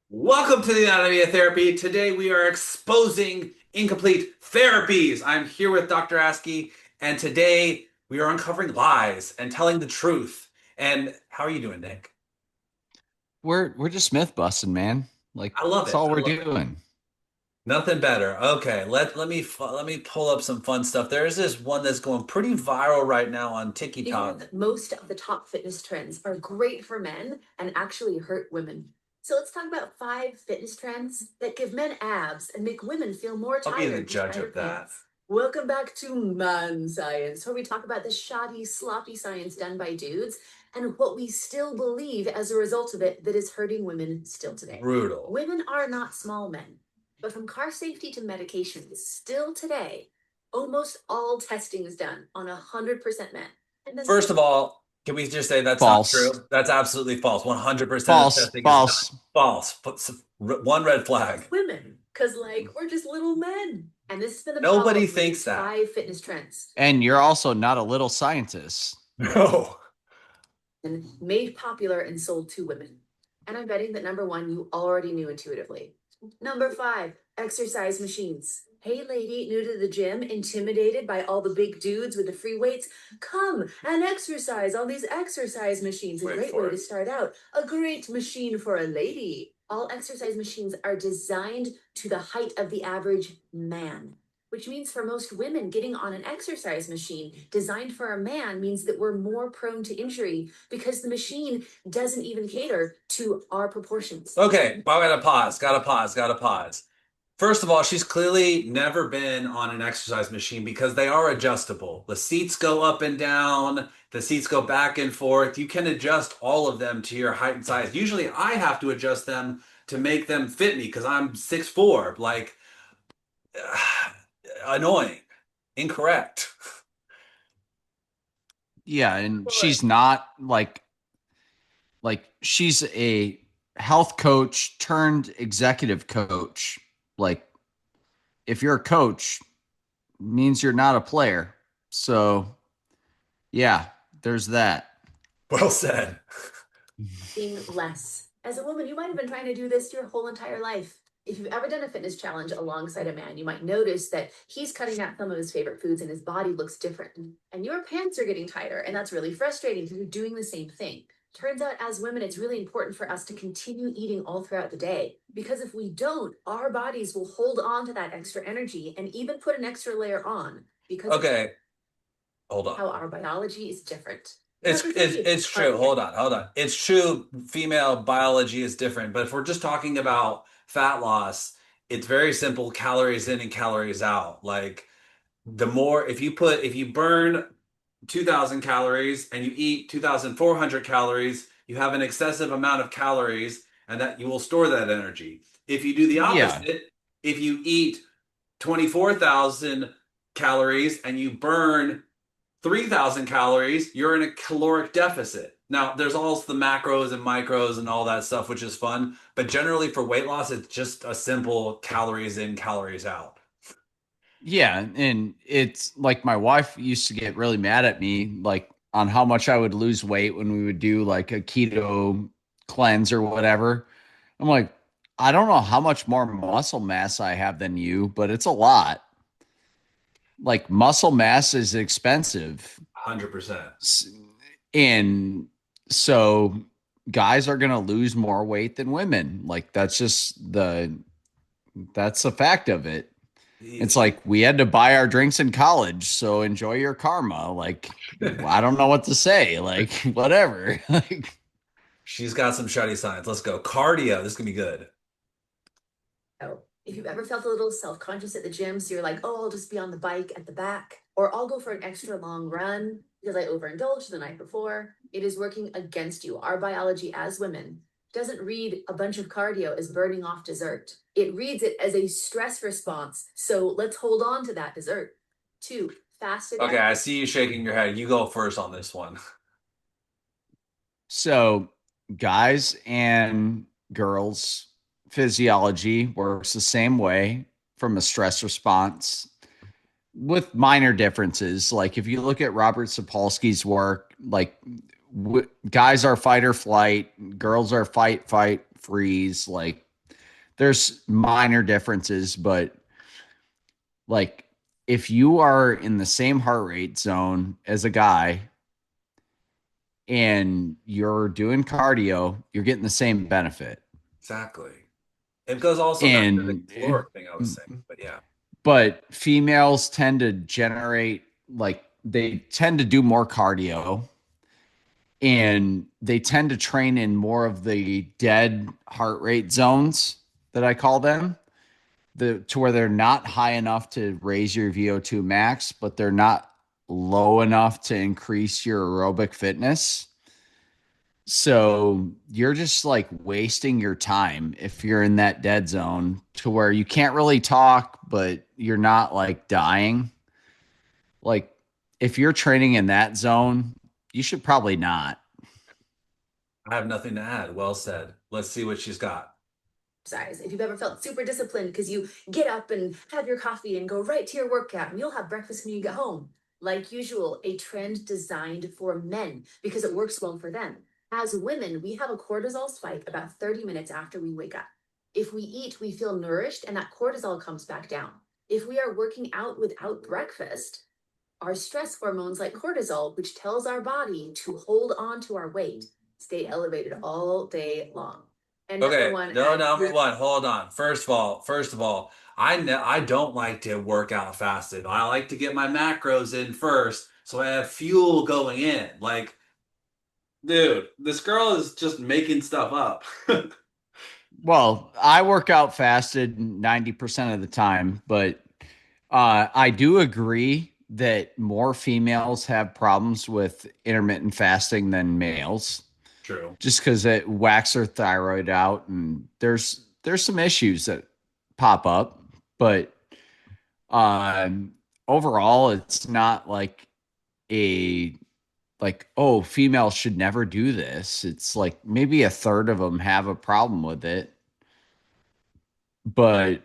Welcome to the Anatomy of Therapy. Today we are exposing incomplete therapies. I'm here with Dr. Askey, and today we are uncovering lies and telling the truth. And how are you doing, Nick? We're just myth busting, man. Like I love that's it. all I we're love it. doing. Nothing better. Okay, let me pull up some fun stuff. There is this one that's going pretty viral right now on TikTok. Even most of the top fitness trends are great for men and actually hurt women. So let's talk about 5 fitness trends that give men abs and make women feel more I'll be the tired with judge tighter of that. pants. Welcome back to Man Science, where we talk about the shoddy, sloppy science done by dudes and what we still believe as a result of it that is hurting women still today. Brutal. Women are not small men, but from car safety to medications, still today, almost all testing is done on 100% men. And then First of all, can we just say that's not False. true? That's absolutely false. 100% of False. testing is done. False. False. One red flag. women, because we're just little men. And this has been the Nobody problem with thinks these that. 5 fitness trends And you're also not a little scientist. No. and made popular and sold to women. And I'm betting that number one, you already knew intuitively. Number 5, exercise machines. Hey, lady, new to the gym, intimidated by all the big dudes with the free weights? Come and exercise on these exercise machines. A Wait great for way it. to start out. A great machine for a lady. All exercise machines are designed to the height of the average man, which means for most women, getting on an exercise machine designed for a man means that we're more prone to injury because the machine doesn't even cater to our proportions. Okay, I gotta pause. Gotta pause. Gotta pause. First of all, she's clearly never been on an exercise machine because they are adjustable. The seats go up and down, the seats go back and forth. You can adjust all of them to your height and size. Usually I have to adjust them to make them fit me because I'm 6'4". Like, annoying. Incorrect. Yeah, and Boy. she's not like she's a health coach turned executive coach. Like if you're a coach, means you're not a player. So, yeah, there's that. Well said. Being less. As a woman, you might have been trying to do this your whole entire life. If you've ever done a fitness challenge alongside a man, you might notice that he's cutting out some of his favorite foods and his body looks different. And your pants are getting tighter, and that's really frustrating because you're doing the same thing. Turns out, as women, it's really important for us to continue eating all throughout the day because if we don't, our bodies will hold on to that extra energy and even put an extra layer on because Okay, hold on. how our biology is different. It's Number it's three, it's true. cardio. Hold on, hold on. It's true. Female biology is different, but if we're just talking about fat loss, it's very simple: calories in and calories out. Like the more, if you burn 2,000 calories and you eat 2,400 calories, you have an excessive amount of calories, and that you will store that energy. If you do the Yeah. opposite, if you eat 24,000 calories and you burn 3,000 calories, you're in a caloric deficit. Now, there's also the macros and micros and all that stuff, which is fun. But generally, for weight loss, it's just a simple calories in, calories out. Yeah, and it's like my wife used to get really mad at me like on how much I would lose weight when we would do like a keto cleanse or whatever. I'm like, I don't know how much more muscle mass I have than you, but it's a lot. Like muscle mass is expensive. 100%. S- And so guys are going to lose more weight than women. Like that's the fact of it. It's like we had to buy our drinks in college, so enjoy your karma. Like I don't know what to say. Like whatever. Like She's got some shutty signs. Let's go. Cardio. This is gonna be good. Oh, if you've ever felt a little self conscious at the gym, so you're like, oh, I'll just be on the bike at the back, or I'll go for an extra long run because I overindulged the night before, it is working against you. Our biology as women doesn't read a bunch of cardio as burning off dessert, it reads it as a stress response. So let's hold on to that dessert. 2, fasted Okay, I effort. see you shaking your head. You go first on this one. so guys and girls physiology works the same way from a stress response with minor differences. Like if you look at Robert Sapolsky's work, like guys are fight or flight, girls are fight, fight, freeze. Like there's minor differences, but like if you are in the same heart rate zone as a guy and you're doing cardio, you're getting the same benefit. Exactly. It goes also back to the And caloric thing I was saying, but yeah. but females tend to generate like they tend to do more cardio and they tend to train in more of the dead heart rate zones that I call them, to where they're not high enough to raise your VO2 max, but they're not low enough to increase your aerobic fitness. So you're just like wasting your time if you're in that dead zone to where you can't really talk, but you're not like dying. Like if you're training in that zone, you should probably not. I have nothing to add. Well said. Let's see what she's got. Exercise. If you've ever felt super disciplined because you get up and have your coffee and go right to your workout, and you'll have breakfast when you get home. Like usual, a trend designed for men because it works well for them. As women, we have a cortisol spike about 30 minutes after we wake up. If we eat, we feel nourished and that cortisol comes back down. If we are working out without breakfast, our stress hormones like cortisol, which tells our body to hold on to our weight, stay elevated all day long. And number Okay, one, no, number one. Hold on. First of all, I don't like to work out fasted. I like to get my macros in first, so I have fuel going in. Like, dude, this girl is just making stuff up. Well, I work out fasted 90% of the time, but I do agree that more females have problems with intermittent fasting than males, True. just because it whacks their thyroid out, and there's some issues that pop up, but um, overall, it's not like a like, oh, females should never do this. It's like maybe a third of them have a problem with it, but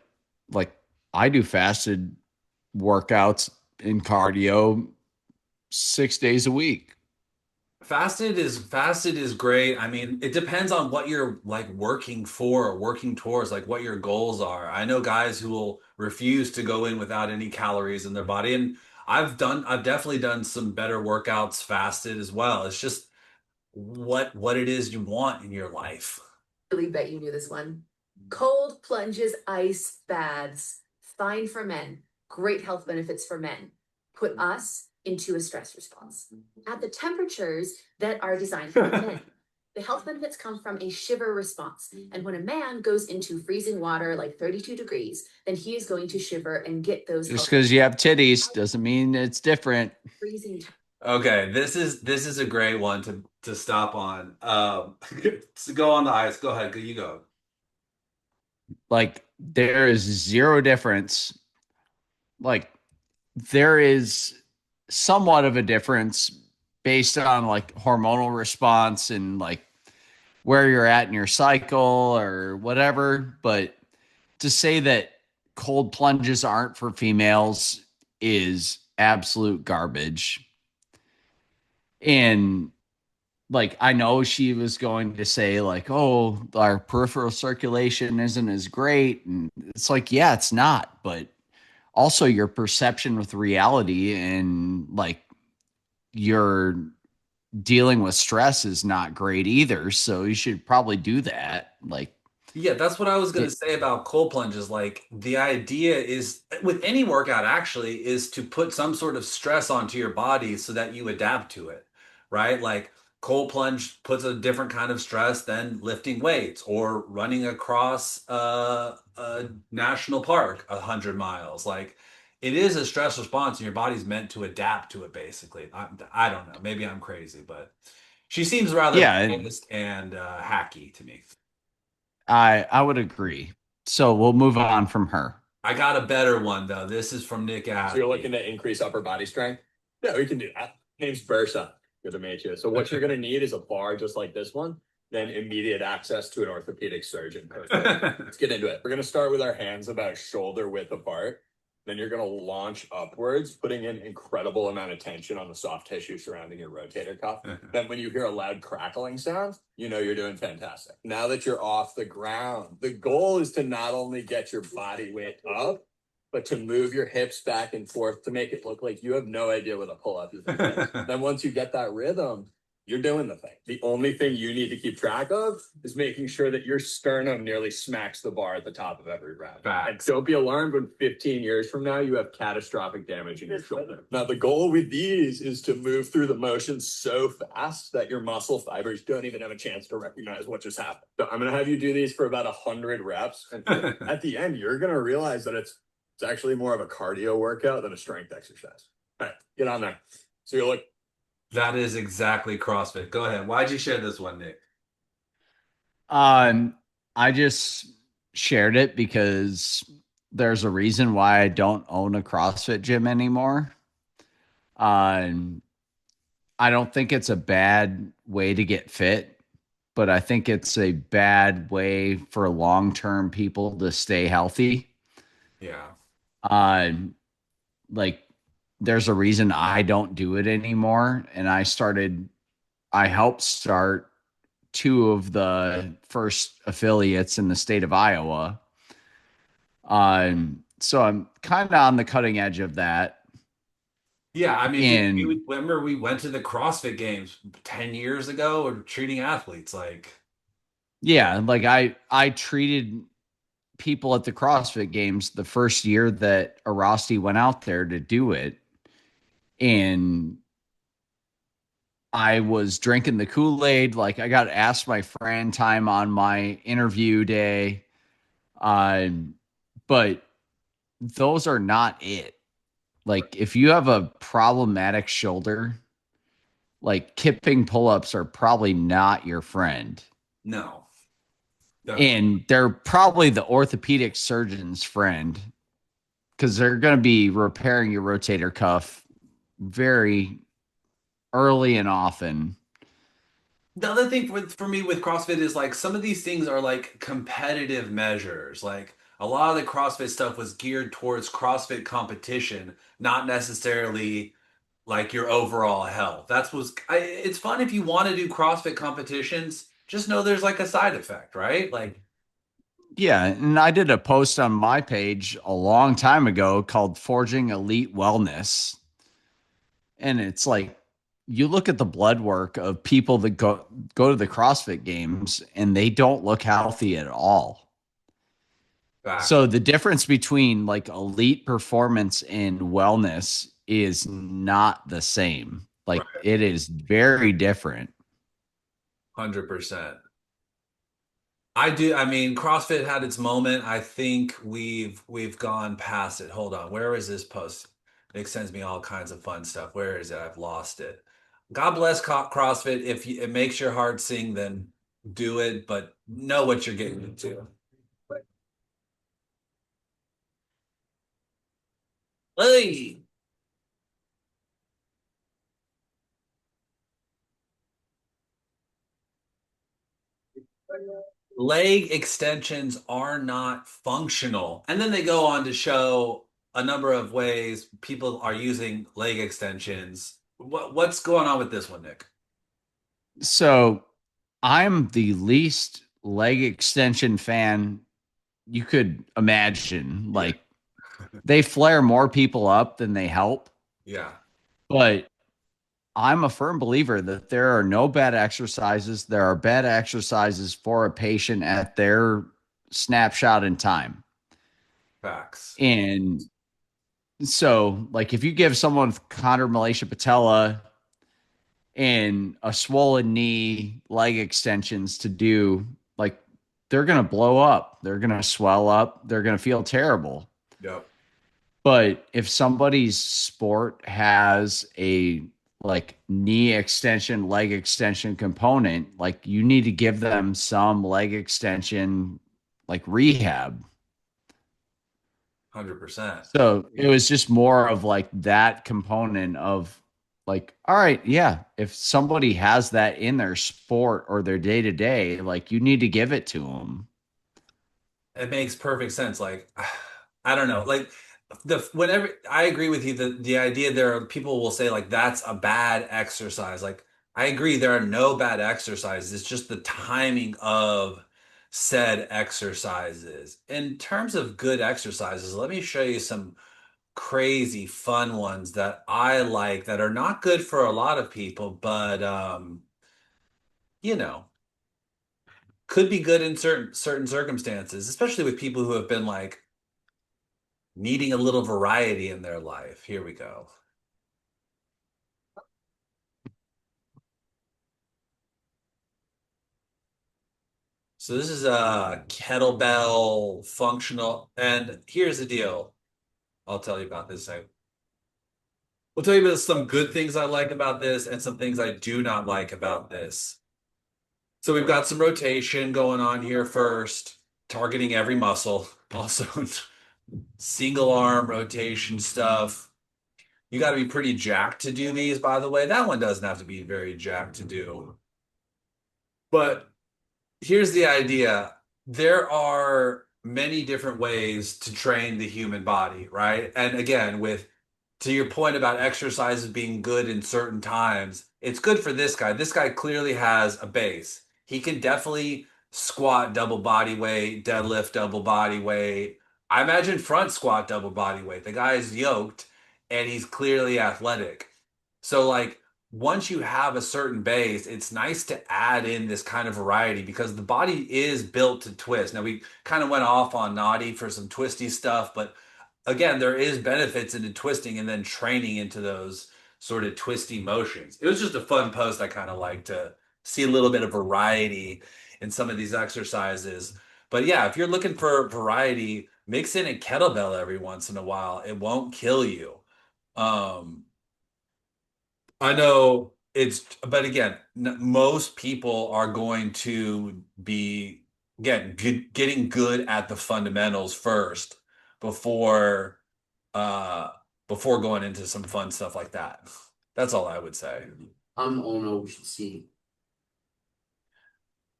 like I do fasted workouts in cardio 6 days a week. Fasted is great. I mean, it depends on what you're like working for or working towards, like what your goals are. I know guys who will refuse to go in without any calories in their body, and I've definitely done some better workouts fasted as well. It's just what it is you want in your life. really bet you knew this one. Cold plunges, ice baths, fine for men, great health benefits for men. Put us into a stress response at the temperatures that are designed for men. The health benefits come from a shiver response. And when a man goes into freezing water like 32 degrees, then he is going to shiver and get those Just health because you have titties doesn't mean it's different. freezing. Okay, this is a great one to stop on. To go on the ice. Go ahead, you go. Like there is zero difference. Like there is somewhat of a difference based on like hormonal response and like where you're at in your cycle or whatever. But to say that cold plunges aren't for females is absolute garbage. And like, I know she was going to say, like, oh, our peripheral circulation isn't as great. And it's like, yeah, it's not. But also your perception with reality and like your dealing with stress is not great either. So you should probably do that. Like, Yeah, that's what I was going to it, say about cold plunges. Like the idea is with any workout actually is to put some sort of stress onto your body so that you adapt to it, right? Like cold plunge puts a different kind of stress than lifting weights or running across a national park 100 miles. Like it is a stress response and your body's meant to adapt to it basically. I don't know. Maybe I'm crazy, but she seems rather yeah, biased and hacky to me. I would agree. So we'll move on from her. I got a better one though. This is from Nick So you're looking Askey. to increase upper body strength? Yeah, we can do that. Name's Versa. Good to meet you. So what you're gonna need is a bar just like this one, then immediate access to an orthopedic surgeon. Let's get into it. We're gonna start with our hands about shoulder width apart. then you're going to launch upwards, putting an incredible amount of tension on the soft tissue surrounding your rotator cuff. Then when you hear a loud crackling sound, you know you're doing fantastic. Now that you're off the ground, the goal is to not only get your body weight up, but to move your hips back and forth to make it look like you have no idea what a pull-up is. Then once you get that rhythm, you're doing the thing. The only thing you need to keep track of is making sure that your sternum nearly smacks the bar at the top of every round. And don't be alarmed when 15 years from now you have catastrophic damage in your shoulder. Now, the goal with these is to move through the motion so fast that your muscle fibers don't even have a chance to recognize what just happened. So I'm going to have you do these for about 100 reps. And at the end, you're going to realize that it's actually more of a cardio workout than a strength exercise. All right, get on there. So you look. That is exactly CrossFit. Go ahead. Why'd you share this one, Nick? I just shared it because there's a reason why I don't own a CrossFit gym anymore. I don't think it's a bad way to get fit, but I think it's a bad way for long-term people to stay healthy. Yeah. Like there's a reason I don't do it anymore. And I helped start two of the first affiliates in the state of Iowa. So I'm kind of on the cutting edge of that. Yeah, I mean, dude, And remember we went to the CrossFit Games 10 years ago or treating athletes like. yeah, like I treated people at the CrossFit Games the first year that Arasti went out there to do it. And I was drinking the Kool-Aid. Like I got asked my friend time on my interview day. But those are not it. Like if you have a problematic shoulder, like kipping pull-ups are probably not your friend. No. Definitely. And they're probably the orthopedic surgeon's friend because they're going to be repairing your rotator cuff very early and often. The other thing for me with CrossFit is like some of these things are like competitive measures. Like a lot of the CrossFit stuff was geared towards CrossFit competition, not necessarily like your overall health. It's fun if you want to do CrossFit competitions. Just know there's like a side effect, right? Like, Yeah, and I did a post on my page a long time ago called Forging Elite Wellness. And it's like you look at the blood work of people that go to the CrossFit games and they don't look healthy at all. facts. So the difference between like elite performance and wellness is not the same. Like Right. it is very different. 100%. I do. I mean, CrossFit had its moment. I think we've gone past it. Hold on. Where is this post? It sends me all kinds of fun stuff. Where is it? I've lost it. God bless CrossFit. If it makes your heart sing, then do it, but know what you're getting into. Hey, leg extensions are not functional. And then they go on to show a number of ways people are using leg extensions. What's going on with this one, Nick? So I'm the least leg extension fan you could imagine. Yeah. Like they flare more people up than they help. Yeah. But I'm a firm believer that there are no bad exercises. There are bad exercises for a patient at their snapshot in time. Facts. And so, like, if you give someone with chondromalacia patella and a swollen knee, leg extensions to do, like, they're going to blow up. They're going to swell up. They're going to feel terrible. Yep. But if somebody's sport has a like knee extension, leg extension component, like you need to give them some leg extension, like rehab. 100%. So it was just more of like that component of like, all right, yeah, if somebody has that in their sport or their day to day, like you need to give it to them. It makes perfect sense. Like, I don't know. Like, whenever I agree with you, the idea there are people will say like that's a bad exercise. Like I agree, there are no bad exercises. It's just the timing of said exercises. In terms of good exercises, let me show you some crazy fun ones that I like that are not good for a lot of people, but you know, could be good in certain circumstances, especially with people who have been like needing a little variety in their life. Here we go. So this is a kettlebell functional, and here's the deal. I'll tell you about this. We'll tell you about some good things I like about this and some things I do not like about this. So we've got some rotation going on here first, targeting every muscle. Also, single arm rotation stuff. You got to be pretty jacked to do these, by the way. That one doesn't have to be very jacked to do. But here's the idea. There are many different ways to train the human body, right? And again, with to your point about exercises being good in certain times, it's good for this guy. This guy clearly has a base. He can definitely squat double body weight, deadlift double body weight. I imagine front squat double body weight. The guy is yoked and he's clearly athletic. So like once you have a certain base, it's nice to add in this kind of variety because the body is built to twist. Now we kind of went off on naughty for some twisty stuff, but again, there is benefits into twisting and then training into those sort of twisty motions. It was just a fun post. I kind of like to see a little bit of variety in some of these exercises. But yeah, if you're looking for variety, mix in a kettlebell every once in a while. It won't kill you. Um, I know but again, most people are going to be, again, getting good at the fundamentals first before, uh, before going into some fun stuff like that. That's all I would say. Oh no, we should see.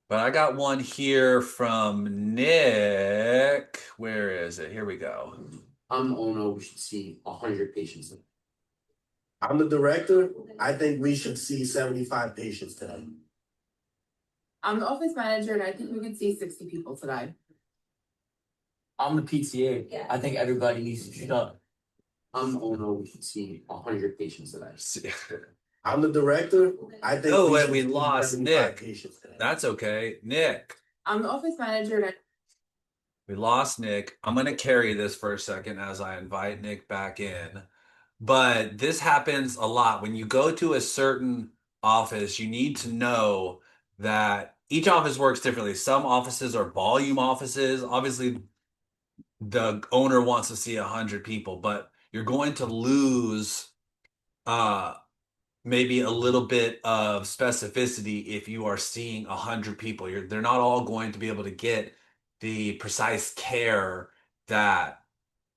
But I got one here from Nick. Where is it? Here we go. Oh no, we should see 100 patients. I'm the director. I think we should see 75 patients today. I'm the office manager, and I think we could see 60 people today. I'm the PTA. I think everybody needs to shoot up. Oh no, we should see 100 patients today. I'm the director. I think Oh, should we see lost 75 Nick. patients today. That's okay. Nick. I'm the office manager, and We lost Nick. I'm going to carry this for a second as I invite Nick back in. But this happens a lot. When you go to a certain office, you need to know that each office works differently. Some offices are volume offices. Obviously, the owner wants to see 100 people, but you're going to lose uh, maybe a little bit of specificity if you are seeing 100 people. They're not all going to be able to get the precise care that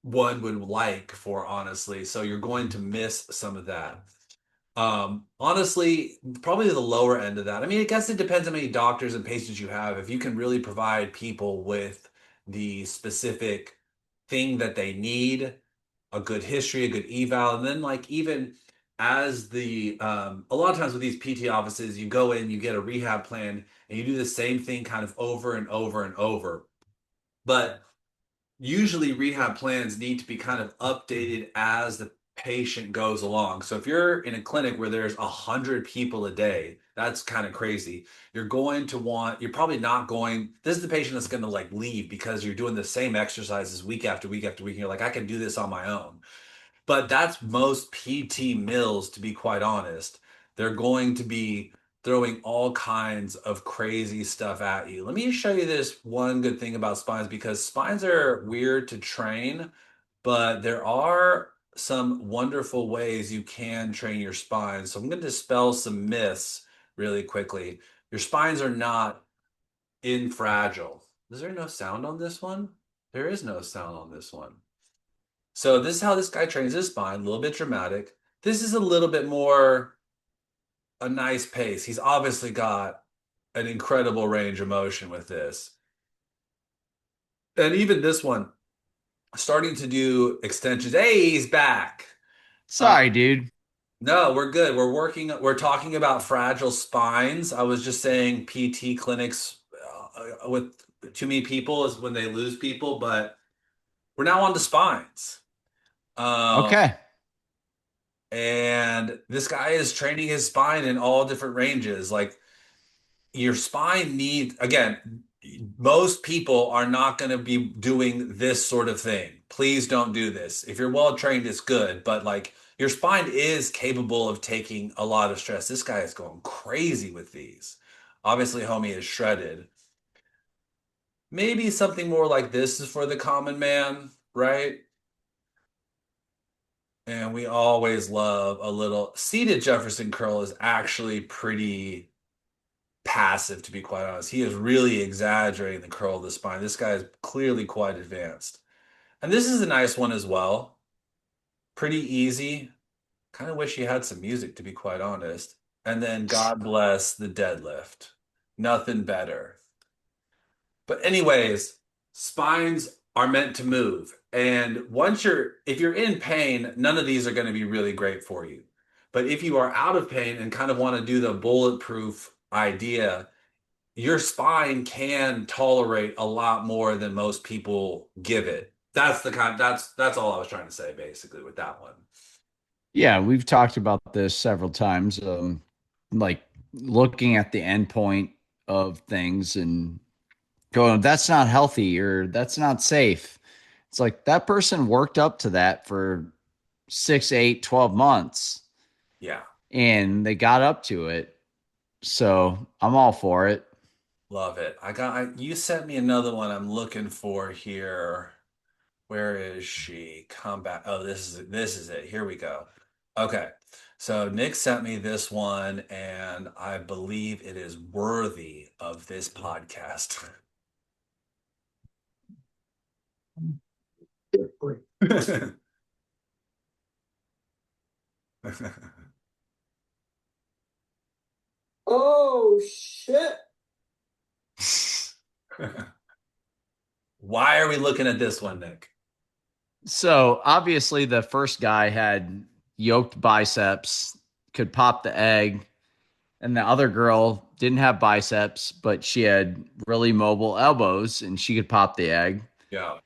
one would like for, honestly. So you're going to miss some of that. Honestly, probably the lower end of that. I mean, I guess it depends how many doctors and patients you have. If you can really provide people with the specific thing that they need, a good history, a good eval, and then like even as the a lot of times with these PT offices, you go in, you get a rehab plan, and you do the same thing kind of over and over and over. But usually rehab plans need to be kind of updated as the patient goes along. So if you're in a clinic where there's 100 people a day, that's kind of crazy. You're probably not going, this is the patient that's going to like leave because you're doing the same exercises week after week after week. And you're like, I can do this on my own. But that's most PT mills, to be quite honest. They're going to be throwing all kinds of crazy stuff at you. Let me show you this one good thing about spines because spines are weird to train, but there are some wonderful ways you can train your spine. So I'm going to dispel some myths really quickly. Your spines are not infragile. Is there no sound on this one? There is no sound on this one. So this is how this guy trains his spine, a little bit dramatic. This is a little bit more a nice pace. He's obviously got an incredible range of motion with this. And even this one starting to do extensions. Hey, he's back. Sorry, dude. No, we're good. We're talking about fragile spines. I was just saying PT clinics with too many people is when they lose people, but we're now on to spines. Um, Okay. and this guy is training his spine in all different ranges. Like your spine needs, again, most people are not going to be doing this sort of thing. Please don't do this. If you're well trained, it's good, but like your spine is capable of taking a lot of stress. This guy is going crazy with these. Obviously, homie is shredded. Maybe something more like this is for the common man, right? And we always love a little seated Jefferson curl is actually pretty passive, to be quite honest. He is really exaggerating the curl of the spine. This guy is clearly quite advanced. And this is a nice one as well. Pretty easy. Kind of wish he had some music, to be quite honest. And then God bless the deadlift. Nothing better. But anyways, spines are meant to move. And if you're in pain, none of these are going to be really great for you. But if you are out of pain and kind of want to do the bulletproof idea, your spine can tolerate a lot more than most people give it. That's all I was trying to say basically with that one. Yeah, we've talked about this several times. Like looking at the end point of things and going, that's not healthy or that's not safe. It's like that person worked up to that for 6, 8, 12 months Yeah, and they got up to it. So I'm all for it. love it. You sent me another one I'm looking for here. Where is she? Come back. Oh, this is it. Here we go. Okay. So Nick sent me this one, and I believe it is worthy of this podcast. Oh shit. Why are we looking at this one, Nick? So obviously, the first guy had yoked biceps, could pop the egg, and the other girl didn't have biceps, but she had really mobile elbows and she could pop the egg. Yeah.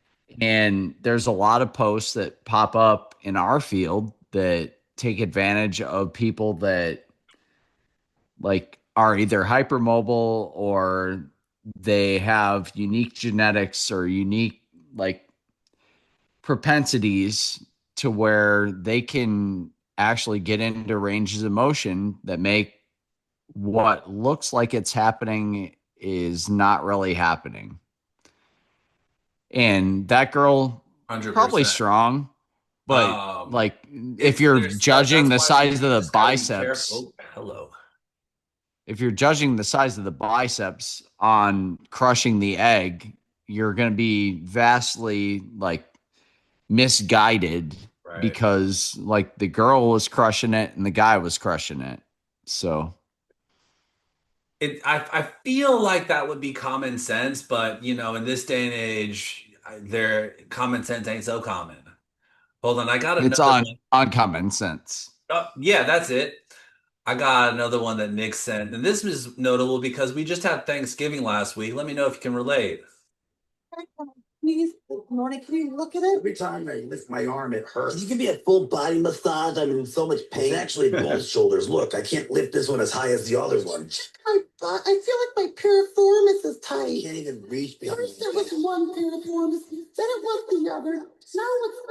And there's a lot of posts that pop up in our field that take advantage of people that like are either hypermobile or they have unique genetics or unique like propensities to where they can actually get into ranges of motion that make what looks like it's happening is not really happening. And that girl probably 100%. strong, but like if It's you're there's that, judging that's the why we size of the just gotta be biceps, careful. Oh, hello. if you're judging the size of the biceps on crushing the egg, you're going to be vastly like misguided Right. because like the girl was crushing it and the guy was crushing it. So I feel like that would be common sense, but in this day and age, their common sense ain't so common. Hold on, I got it's another one. on common sense. Oh, yeah, that's it. I got another one that Nick sent, and this was notable because we just had Thanksgiving last week. Let me know if you can relate. Please, Morning, can you look at it? Every time I lift my arm, it hurts. Can you give me a full body massage? I'm in so much pain. It's actually both shoulders. Look, I can't lift this one as high as the other one. I feel like my piriformis is tight. I can't even reach behind. First there was one piriformis, then it was the other. Now it's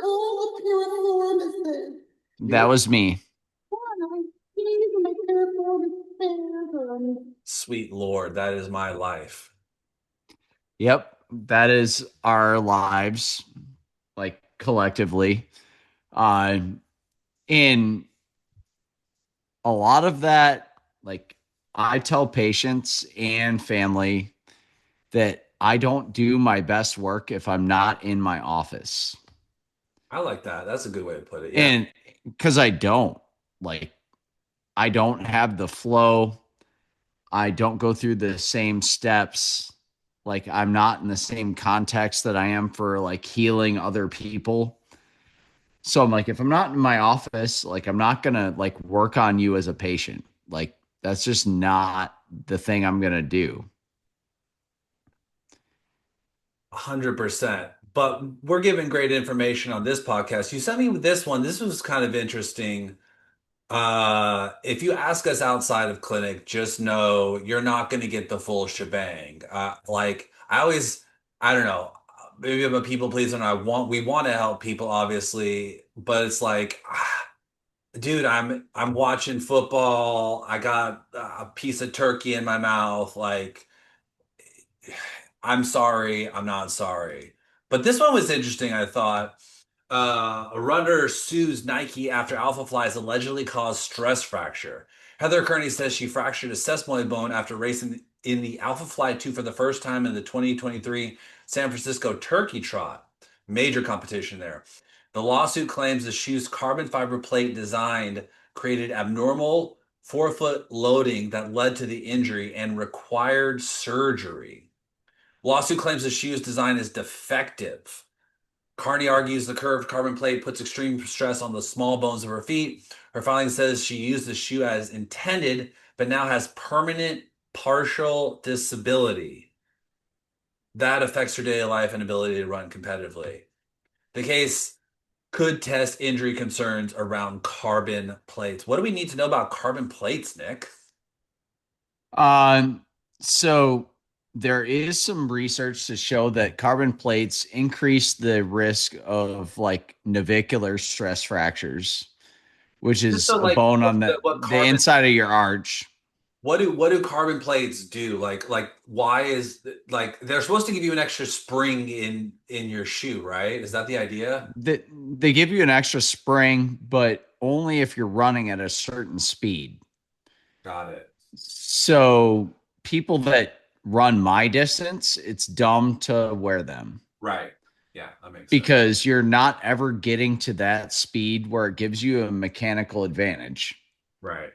all the piriformises. That was me. Sweet Lord, that is my life. Yep, that is our lives, like collectively. In a lot of that, like I tell patients and family that I don't do my best work if I'm not in my office. I like that. That's a good way to put it. Yeah. And because I don't, like, I don't have the flow. I don't go through the same steps Like I'm not in the same context that I am for like healing other people. So I'm like, if I'm not in my office, like I'm not gonna like work on you as a patient. Like that's just not the thing I'm gonna do. 100%. But we're giving great information on this podcast. You sent me this one. This was kind of interesting. If you ask us outside of clinic, just know you're not going to get the full shebang. Like I always, I don't know, maybe I'm a people pleaser and we want to help people, obviously, but it's like, dude, I'm watching football. I got a piece of turkey in my mouth. Like, I'm sorry, I'm not sorry. But this one was interesting, I thought. A runner sues Nike after Alpha Flies allegedly caused stress fracture. Heather Kearney says she fractured a sesamoid bone after racing in the Alpha Fly 2 for the first time in the 2023 San Francisco Turkey Trot. Major competition there. The lawsuit claims the shoe's carbon fiber plate designed created abnormal forefoot loading that led to the injury and required surgery. Lawsuit claims the shoe's design is defective. Carney argues the curved carbon plate puts extreme stress on the small bones of her feet. Her filing says she used the shoe as intended, but now has permanent partial disability. That affects her daily life and ability to run competitively. The case could test injury concerns around carbon plates. What do we need to know about carbon plates, Nick? Um, so there is some research to show that carbon plates increase the risk of like navicular stress fractures, which Just is so a like bone on what the carbon inside of your arch. what do carbon plates do? Like why is like they're supposed to give you an extra spring in your shoe, right? Is that the idea? They give you an extra spring, but only if you're running at a certain speed. Got it. So people that run my distance, it's dumb to wear them Right. Yeah, that makes sense. because you're not ever getting to that speed where it gives you a mechanical advantage. Right.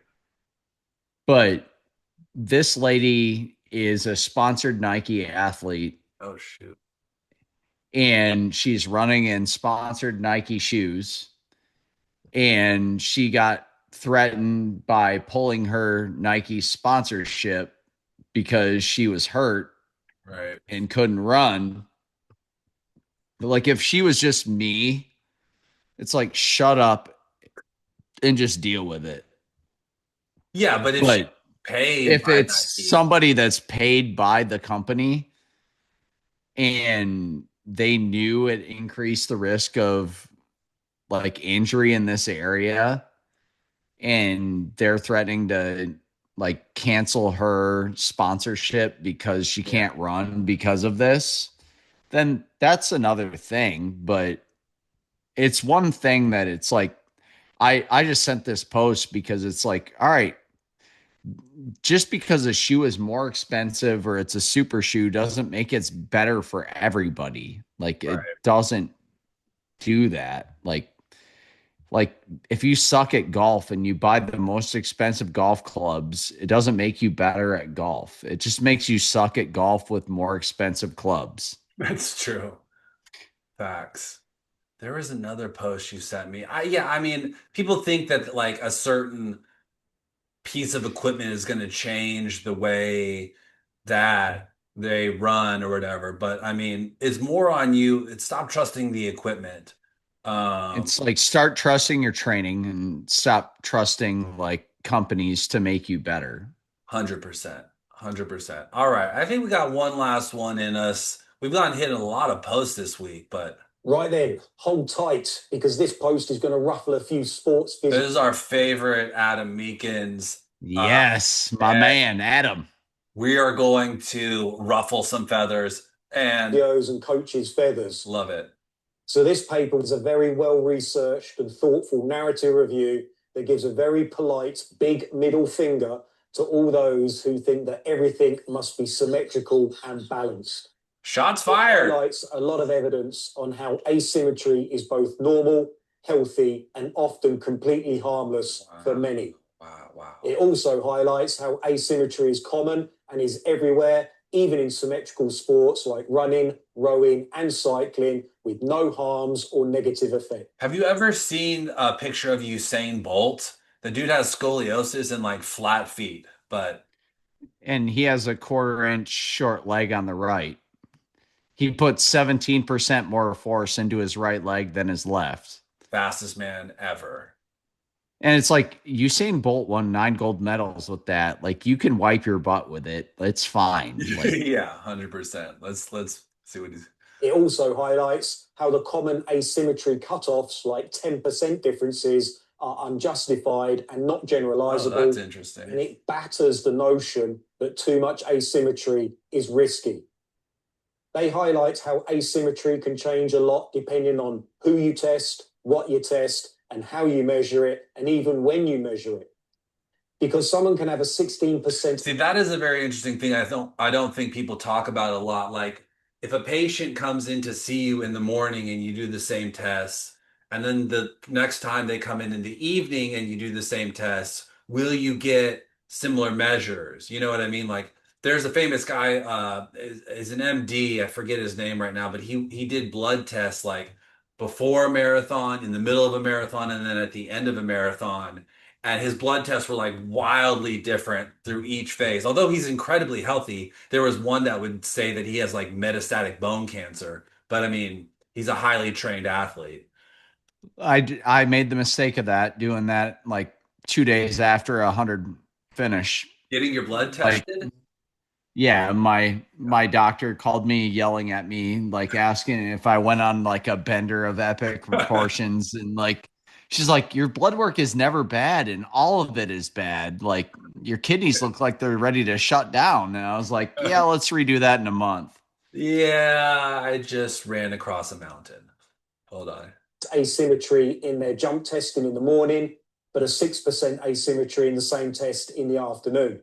But this lady is a sponsored Nike athlete Oh shoot. and she's running in sponsored Nike shoes. And she got threatened by pulling her Nike sponsorship because she was hurt Right. and couldn't run. Like if she was just me, it's like shut up and just deal with it. Yeah, but if she But paid if by it's Nike, somebody that's paid by the company and they knew it increased the risk of like injury in this area and they're threatening to like cancel her sponsorship because she yeah. can't run because of this, then that's another thing. But it's one thing that it's like I just sent this post because it's like, all right, just because a shoe is more expensive or it's a super shoe doesn't make it better for everybody. Like it Right. doesn't do that. Like if you suck at golf and you buy the most expensive golf clubs, it doesn't make you better at golf. It just makes you suck at golf with more expensive clubs. That's true. Facts. There was another post you sent me. I mean, people think that like a certain piece of equipment is going to change the way that they run or whatever, but I mean, it's more on you. It's stop trusting the equipment. It's like start trusting your training and stop trusting like companies to make you better. 100%. 100%. All right. I think we got one last one in us. We've gotten hit a lot of posts this week, but Right then, hold tight because this post is going to ruffle a few sports this physicians is our favorite Adam Meekins. Yes, my and man, Adam. we are going to ruffle some feathers and and coaches' feathers. love it. So this paper was a very well-researched and thoughtful narrative review that gives a very polite big middle finger to all those who think that everything must be symmetrical and balanced. Shots It fired. highlights a lot of evidence on how asymmetry is both normal, healthy, and often completely harmless for many. Wow. It also highlights how asymmetry is common and is everywhere, even in symmetrical sports like running, rowing, and cycling, with no harms or negative effect. Have you ever seen a picture of Usain Bolt? The dude has scoliosis and like flat feet, but And he has a 1/4 inch short leg on the right. He puts 17% more force into his right leg than his left. fastest man ever. And it's like Usain Bolt won 9 gold medals with that. Like you can wipe your butt with it. It's fine. Like, Yeah, 100%. Let's see what he's. It also highlights how the common asymmetry cutoffs, like 10% differences, are unjustified and not Oh, generalizable. that's And interesting. it batters the notion that too much asymmetry is risky. They highlight how asymmetry can change a lot depending on who you test, what you test, and how you measure it, and even when you measure it. Because someone can have a 16%. See, that is a very interesting thing. I don't think people talk about a lot. Like if a patient comes in to see you in the morning and you do the same tests, and then the next time they come in the evening and you do the same tests, will you get similar measures? You know what I mean? Like there's a famous guy, is an MD, I forget his name right now, but he did blood tests like before a marathon, in the middle of a marathon, and then at the end of a marathon, and his blood tests were like wildly different through each phase. Although he's incredibly healthy, there was one that would say that he has like metastatic bone cancer. But I mean, he's a highly trained athlete. I made the mistake of that, doing that like 2 days after 100 finish. Getting your blood Like, tested? yeah, my doctor called me yelling at me, like asking if I went on like a bender of epic proportions, and like she's like, your blood work is never bad and all of it is bad. Like your kidneys look like they're ready to shut down. And I was like, yeah, let's redo that in a month. Yeah, I just ran across a mountain. Hold on. Asymmetry in their jump testing in the morning, but a 6% asymmetry in the same test in the afternoon.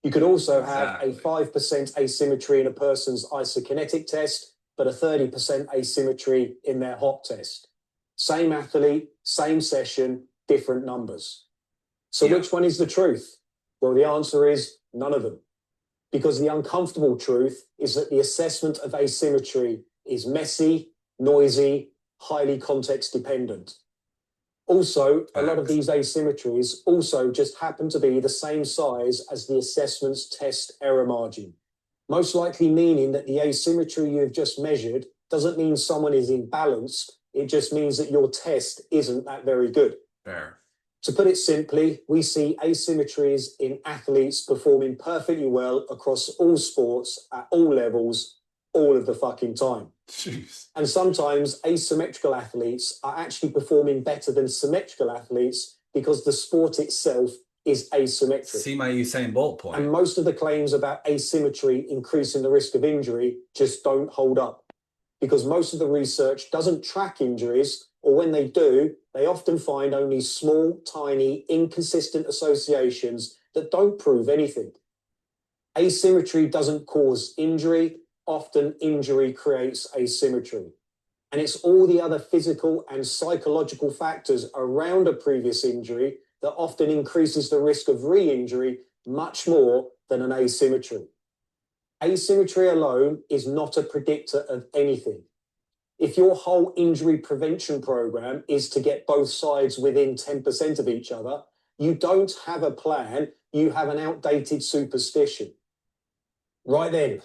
You could also have a 5% asymmetry in a person's isokinetic test, but a 30% asymmetry in their hop test. Same athlete, same session, different numbers. So which one is the truth? Well, the answer is none of them. Because the uncomfortable truth is that the assessment of asymmetry is messy, noisy, highly context dependent. Also, a lot of these asymmetries also just happen to be the same size as the assessment's test error margin. Most likely meaning that the asymmetry you have just measured doesn't mean someone is imbalanced. It just means that your test isn't that very good. Fair. To put it simply, we see asymmetries in athletes performing perfectly well across all sports at all levels, all of the fucking time. Jeez. And sometimes asymmetrical athletes are actually performing better than symmetrical athletes because the sport itself is asymmetric. See my Usain Bolt point. And most of the claims about asymmetry increasing the risk of injury just don't hold up, because most of the research doesn't track injuries, or when they do, they often find only small, tiny, inconsistent associations that don't prove anything. Asymmetry doesn't cause injury. Often injury creates asymmetry. And it's all the other physical and psychological factors around a previous injury that often increases the risk of re-injury much more than an asymmetry. Asymmetry alone is not a predictor of anything. If your whole injury prevention program is to get both sides within 10% of each other, you don't have a plan, you have an outdated superstition. Right then.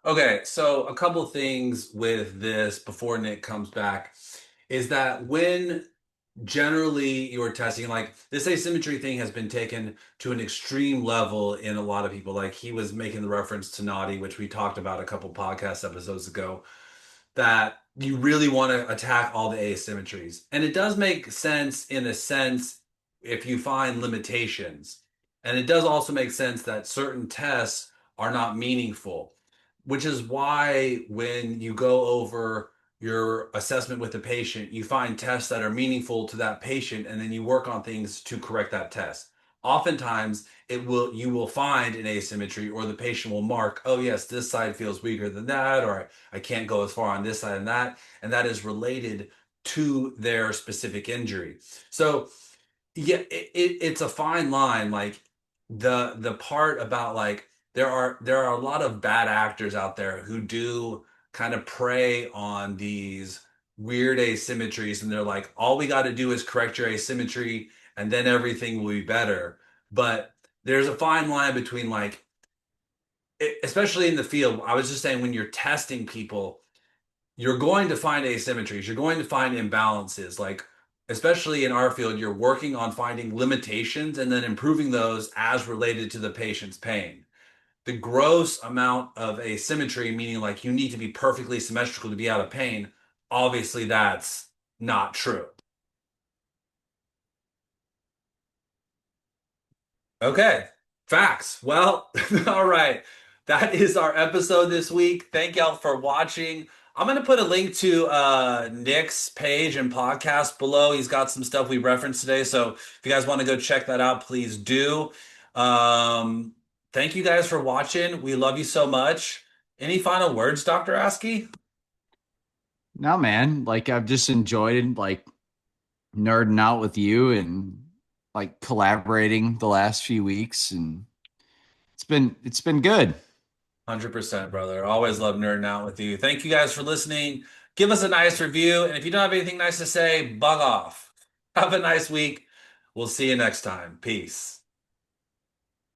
Okay, so a couple things with this before Nick comes back is that when generally you're testing, like this asymmetry thing has been taken to an extreme level in a lot of people. Like he was making the reference to Naughty, which we talked about a couple podcast episodes ago, that you really want to attack all the asymmetries. And it does make sense in a sense if you find limitations. And it does also make sense that certain tests are not meaningful, which is why when you go over your assessment with the patient, you find tests that are meaningful to that patient, and then you work on things to correct that test. Oftentimes, you will find an asymmetry, or the patient will mark, oh yes, this side feels weaker than that, or I can't go as far on this side and that is related to their specific injury. So yeah, it's a fine line. Like the part about like there are a lot of bad actors out there who do kind of prey on these weird asymmetries, and they're like, all we got to do is correct your asymmetry and then everything will be better. But there's a fine line between like, especially in the field, I was just saying, when you're testing people, you're going to find asymmetries, you're going to find imbalances. Like, especially in our field, you're working on finding limitations and then improving those as related to the patient's pain. The gross amount of asymmetry, meaning like you need to be perfectly symmetrical to be out of pain, obviously that's not true. Okay, facts. Well, all right. That is our episode this week. Thank y'all for watching. I'm going to put a link to Nick's page and podcast below. He's got some stuff we referenced today. So if you guys want to go check that out, please do. Thank you guys for watching. We love you so much. Any final words, Dr. Askey? No, man. Like, I've just enjoyed like nerding out with you and like collaborating the last few weeks, and it's been good. 100%, brother. Always love nerding out with you. Thank you guys for listening. Give us a nice review. And if you don't have anything nice to say, bug off. Have a nice week. We'll see you next time. Peace.